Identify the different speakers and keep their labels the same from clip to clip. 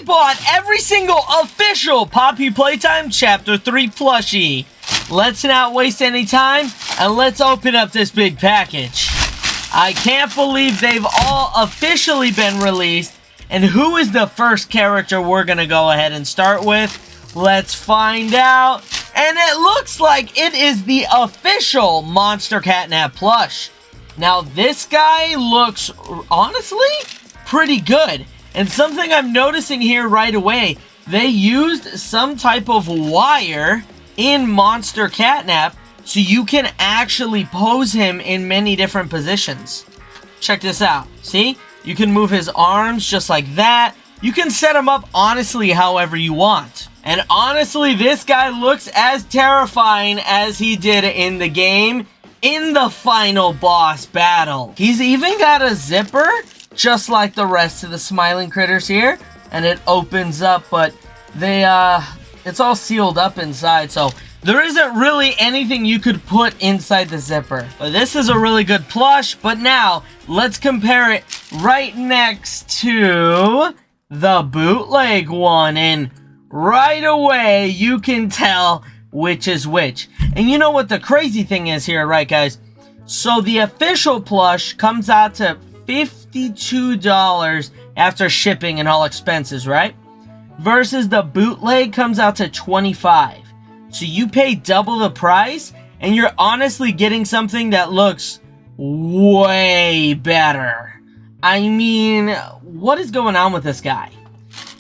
Speaker 1: bought every single official Poppy Playtime Chapter 3 plushie. Let's not waste any time, and let's open up this big package. I can't believe they've all officially been released. And who is the first character we're going to go ahead and start with? Let's find out. And it looks like it is the official Monster Catnap plush. Now, this guy looks, honestly, pretty good. And something I'm noticing here right away, they used some type of wire in Monster Catnap so you can actually pose him in many different positions. Check this out. See? You can move his arms just like that. You can set him up, honestly, however you want. And honestly, this guy looks as terrifying as he did in the game in the final boss battle. He's even got a zipper, just like the rest of the smiling critters here. And it opens up, but it's all sealed up inside, so there isn't really anything you could put inside the zipper. But this is a really good plush, but now let's compare it right next to the bootleg one, and right away you can tell which is which. And you know what the crazy thing is here, right guys? So the official plush comes out to $52 after shipping and all expenses, right? Versus the bootleg comes out to $25. So you pay double the price, and you're honestly getting something that looks way better. I mean, what is going on with this guy?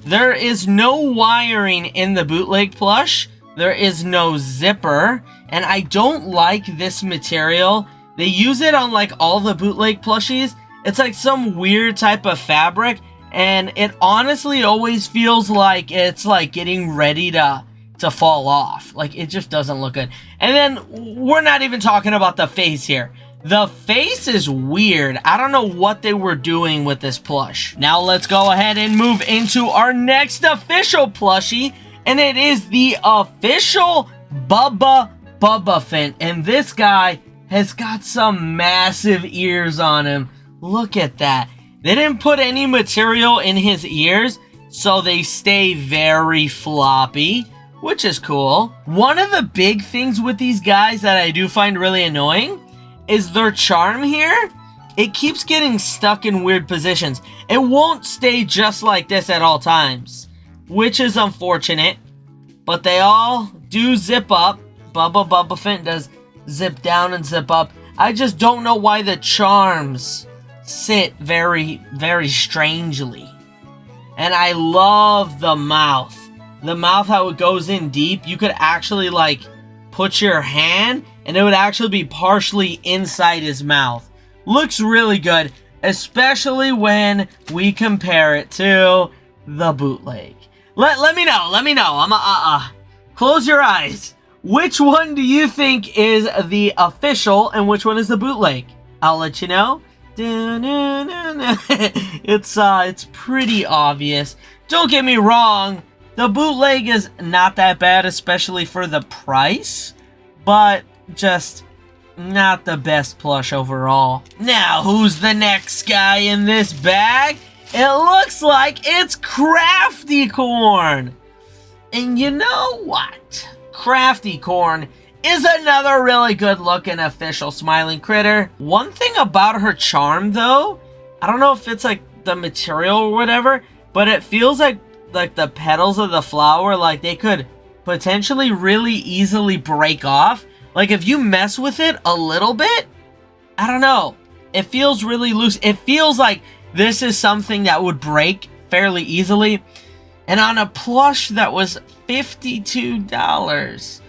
Speaker 1: There is no wiring in the bootleg plush. There is no zipper, and I don't like this material. They use it on like all the bootleg plushies. It's like some weird type of fabric, and it honestly always feels like it's like getting ready to fall off. Like, it just doesn't look good. And then we're not even talking about the face here. The face is weird. I don't know what they were doing with this plush. Now let's go ahead and move into our next official plushie, and it is the official Bubba Fant. And this guy has got some massive ears on him. Look at that. They didn't put any material in his ears, so they stay very floppy, which is cool. One of the big things with these guys that I do find really annoying is their charm here. It keeps getting stuck in weird positions. It won't stay just like this at all times, which is unfortunate, but they all do zip up. Bubba Fant does zip down and zip up. I just don't know why the charms sit very, very strangely. And I love the mouth. The mouth, how it goes in deep. You could actually like put your hand and it would actually be partially inside his mouth. Looks really good, especially when we compare it to the bootleg. Let me know. Close your eyes. Which one do you think is the official and which one is the bootleg? I'll let you know. It's pretty obvious. Don't get me wrong. The bootleg is not that bad, especially for the price, but just not the best plush overall. Now, who's the next guy in this bag? It looks like it's Crafty Corn. And you know what? Crafty Corn is another really good looking official smiling critter. One thing about her charm though, I don't know if it's like the material or whatever, but it feels like the petals of the flower, like they could potentially really easily break off. Like if you mess with it a little bit, I don't know, it feels really loose. It feels like this is something that would break fairly easily. And on a plush that was $52,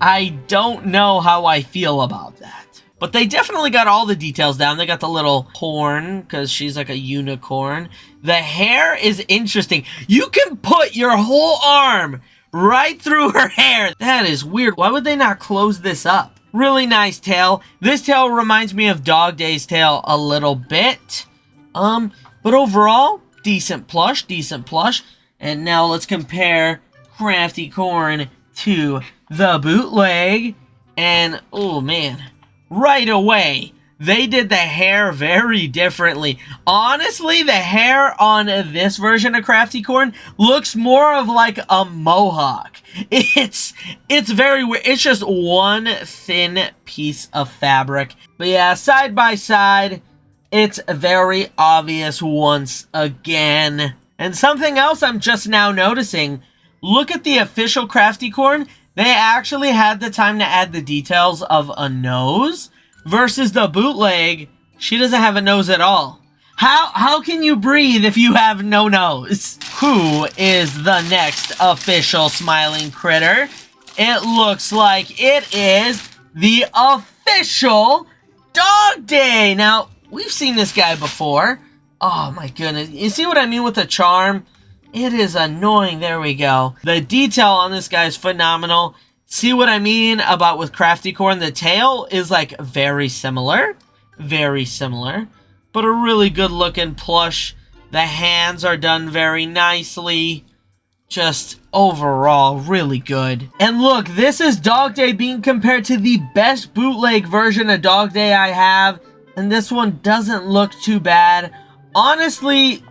Speaker 1: I don't know how I feel about that. But they definitely got all the details down. They got the little horn, because she's like a unicorn. The hair is interesting. You can put your whole arm right through her hair. That is weird. Why would they not close this up? Really nice tail. This tail reminds me of Dog Day's tail a little bit. But overall, decent plush. And now let's compare Crafty Corn to the bootleg. And, oh man, right away, they did the hair very differently. Honestly, the hair on this version of Crafty Corn looks more of like a mohawk. It's very weird. It's just one thin piece of fabric. But yeah, side by side, it's very obvious once again. And something else I'm just now noticing, look at the official Crafty Corn. They actually had the time to add the details of a nose, versus the bootleg, she doesn't have a nose at all. How can you breathe if you have no nose? Who is the next official smiling critter? It looks like it is the official Dog Day. Now, we've seen this guy before. Oh my goodness. You see what I mean with the charm? It is annoying. There we go. The detail on this guy is phenomenal. See what I mean about with Crafty Corn? The tail is like very similar. Very similar. But a really good looking plush. The hands are done very nicely. Just overall really good. And look, this is Dog Day being compared to the best bootleg version of Dog Day I have. And this one doesn't look too bad. Honestly,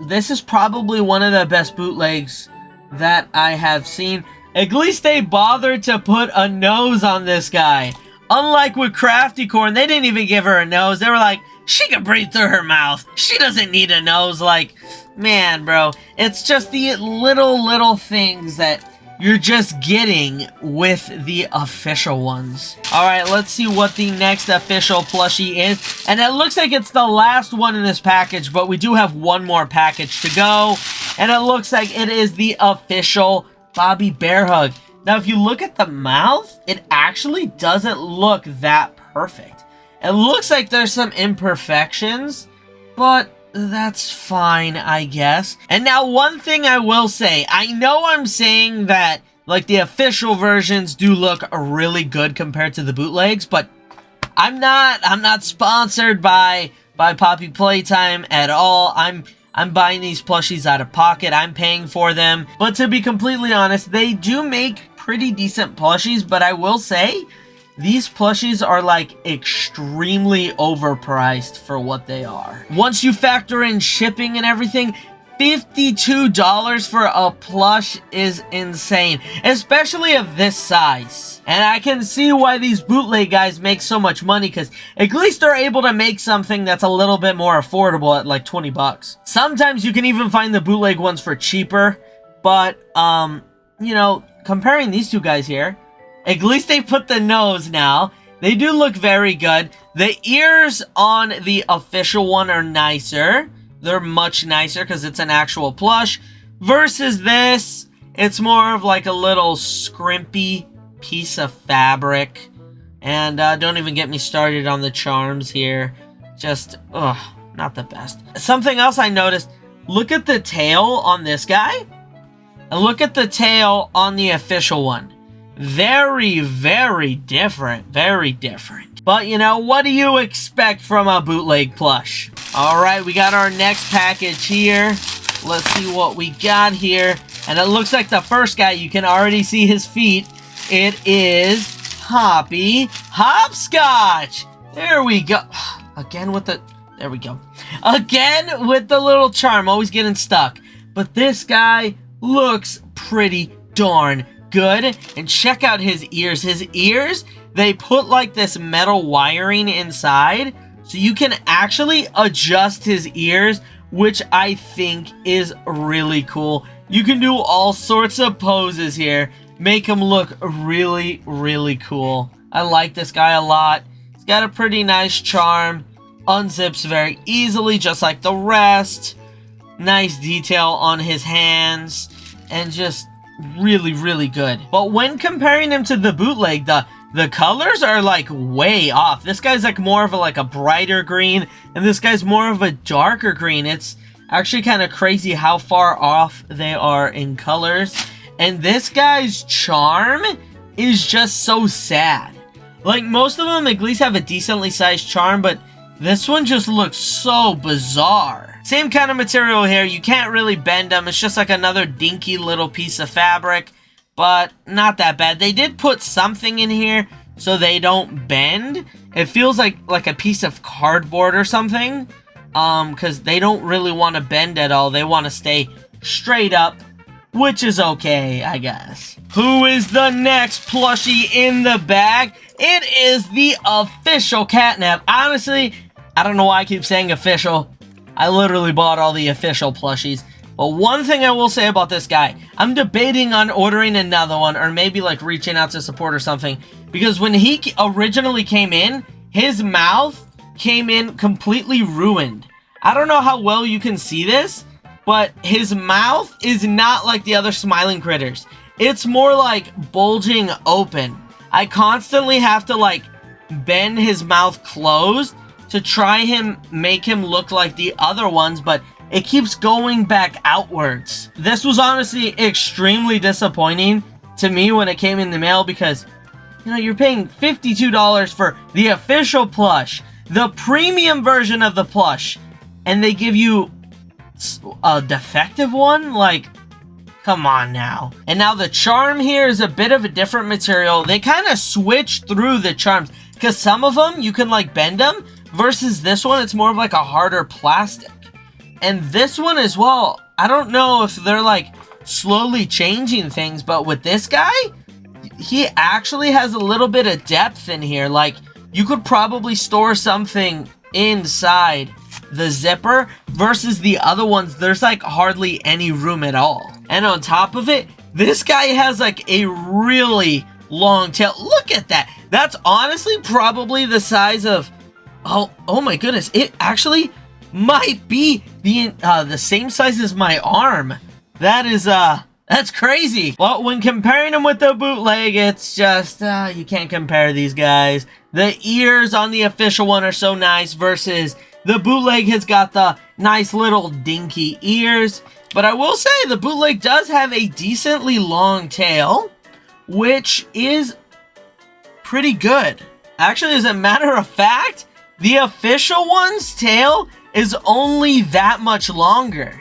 Speaker 1: this is probably one of the best bootlegs that I have seen. At least they bothered to put a nose on this guy. Unlike with Crafty Corn, they didn't even give her a nose. They were like, she can breathe through her mouth. She doesn't need a nose. Like, man, bro. It's just the little things that you're just getting with the official ones. Alright, let's see what the next official plushie is. And it looks like it's the last one in this package, but we do have one more package to go. And it looks like it is the official Bobby Bear Hug. Now, if you look at the mouth, it actually doesn't look that perfect. It looks like there's some imperfections, but that's fine, I guess. And now, one thing I will say, I know I'm saying that, like, the official versions do look really good compared to the bootlegs, but I'm not sponsored by Poppy Playtime at all. I'm buying these plushies out of pocket. I'm paying for them. But to be completely honest, they do make pretty decent plushies, but I will say, these plushies are like extremely overpriced for what they are. Once you factor in shipping and everything, $52 for a plush is insane, especially of this size. And I can see why these bootleg guys make so much money, because at least they're able to make something that's a little bit more affordable at like 20 bucks. Sometimes you can even find the bootleg ones for cheaper, but you know, comparing these two guys here, at least they put the nose now. They do look very good. The ears on the official one are nicer. They're much nicer because it's an actual plush. Versus this, it's more of like a little scrimpy piece of fabric. And don't even get me started on the charms here. Just, ugh, not the best. Something else I noticed, look at the tail on this guy. And look at the tail on the official one. Very, very different. Very different. But, you know, what do you expect from a bootleg plush? Alright, we got our next package here. Let's see what we got here. And it looks like the first guy, you can already see his feet. It is Hopscotch. There we go. Again with the... There we go. Again with the little charm. Always getting stuck. But this guy looks pretty darn good. And check out his ears. His ears, they put like this metal wiring inside, so you can actually adjust his ears, which I think is really cool. You can do all sorts of poses here, make him look really, really cool. I like this guy a lot. He's got a pretty nice charm, unzips very easily just like the rest. Nice detail on his hands, and just really, really good. But when comparing him to the bootleg, the colors are like way off. This guy's like more of a brighter green, and this guy's more of a darker green. It's actually kind of crazy how far off they are in colors. And this guy's charm is just so sad. Like, most of them at least have a decently sized charm, but this one just looks so bizarre. Same kind of material here. You can't really bend them. It's just like another dinky little piece of fabric, but not that bad. They did put something in here so they don't bend. It feels like a piece of cardboard or something. Because they don't really want to bend at all. They want to stay straight up, which is okay, I guess. Who is the next plushie in the bag? It is the official Catnap. Honestly, I don't know why I keep saying official. I literally bought all the official plushies. But one thing I will say about this guy, I'm debating on ordering another one or maybe like reaching out to support or something. Because when he originally came in, his mouth came in completely ruined. I don't know how well you can see this, but his mouth is not like the other smiling critters. It's more like bulging open. I constantly have to like bend his mouth closed to try make him look like the other ones, but it keeps going back outwards. This was honestly extremely disappointing to me when it came in the mail because, you know, you're paying $52 for the official plush, the premium version of the plush, and they give you a defective one? Like, come on now. And now the charm here is a bit of a different material. They kind of switch through the charms because some of them you can like bend them versus this one it's more of like a harder plastic. And this one as well, I don't know if they're like slowly changing things, but with this guy, he actually has a little bit of depth in here. Like, you could probably store something inside the zipper versus the other ones, there's like hardly any room at all. And on top of it, this guy has like a really long tail. Look at that. That's honestly probably the size of, oh my goodness, it actually might be the same size as my arm. That is that's crazy. Well, when comparing them with the bootleg, it's just you can't compare these guys. The ears on the official one are so nice versus the bootleg has got the nice little dinky ears. But I will say the bootleg does have a decently long tail, which is pretty good. Actually, as a matter of fact, the official one's tail is only that much longer.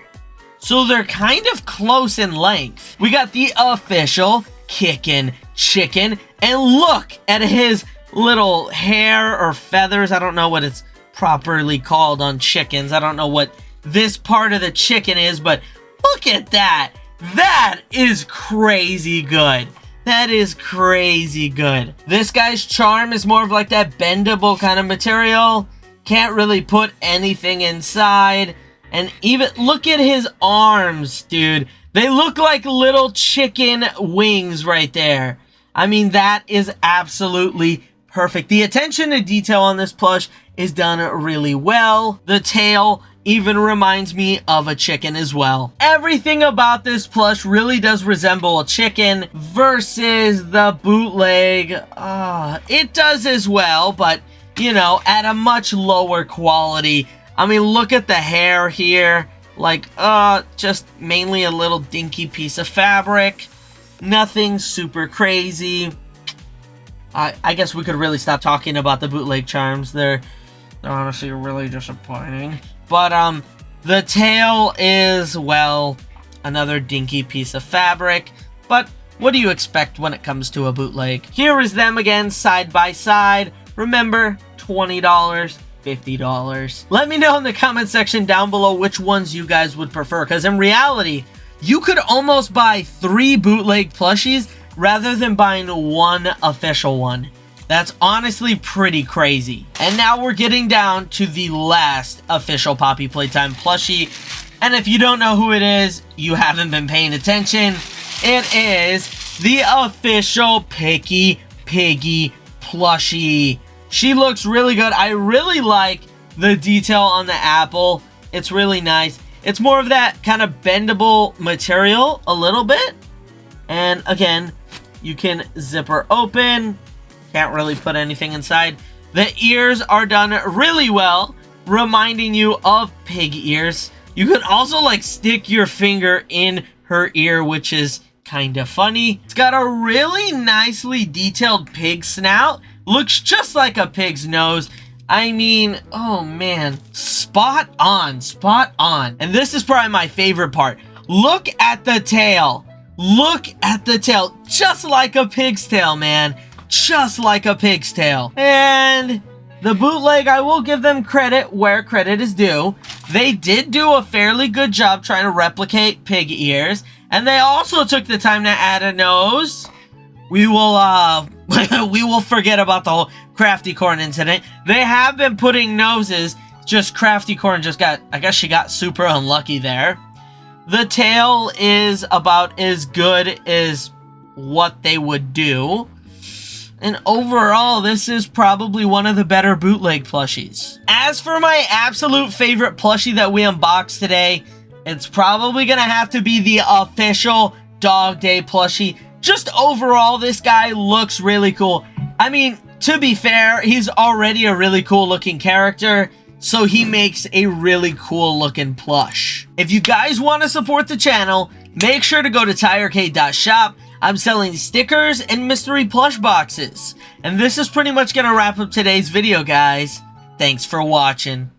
Speaker 1: So they're kind of close in length. We got the official kickin' chicken, and look at his little hair or feathers. I don't know what it's properly called on chickens. I don't know what this part of the chicken is, but look at that. That is crazy good. That is crazy good. This guy's charm is more of like that bendable kind of material. Can't really put anything inside. And even look at his arms, dude. They look like little chicken wings right there. I mean, that is absolutely perfect. The attention to detail on this plush is done really well. The tail even reminds me of a chicken as well. Everything about this plush really does resemble a chicken versus the bootleg. It does as well, but you know, at a much lower quality. I mean, look at the hair here. Like, just mainly a little dinky piece of fabric. Nothing super crazy. I guess we could really stop talking about the bootleg charms. They're honestly really disappointing. But, the tail is, well, another dinky piece of fabric. But what do you expect when it comes to a bootleg? Here is them again, side by side. Remember, $20, $50. Let me know in the comment section down below which ones you guys would prefer, because in reality, you could almost buy 3 bootleg plushies rather than buying one official one. That's honestly pretty crazy. And now we're getting down to the last official Poppy Playtime plushie. And if you don't know who it is, you haven't been paying attention. It is the official Piggy plushie. She looks really good. I really like the detail on the apple. It's really nice. It's more of that kind of bendable material a little bit. And again, you can zip her open. Can't really put anything inside. The ears are done really well, reminding you of pig ears. You can also like stick your finger in her ear, which is kind of funny. It's got a really nicely detailed pig snout. Looks just like a pig's nose. I mean, oh man, spot on, spot on. And this is probably my favorite part. Look at the tail. Look at the tail. Just like a pig's tail, man. Just like a pig's tail. And The bootleg, I will give them credit where credit is due. They did do a fairly good job trying to replicate pig ears. And they also took the time to add a nose. We will, we will forget about the whole Crafty Corn incident. They have been putting noses, just Crafty Corn just got, I guess she got super unlucky there. The tail is about as good as what they would do. And overall, this is probably one of the better bootleg plushies. As for my absolute favorite plushie that we unboxed today, it's probably gonna have to be the official Dog Day plushie. Just overall, this guy looks really cool. I mean, to be fair, he's already a really cool looking character, so he makes a really cool looking plush. If you guys want to support the channel, make sure to go to tirearcade.shop. I'm selling stickers and mystery plush boxes. And this is pretty much gonna wrap up today's video, guys. Thanks for watching.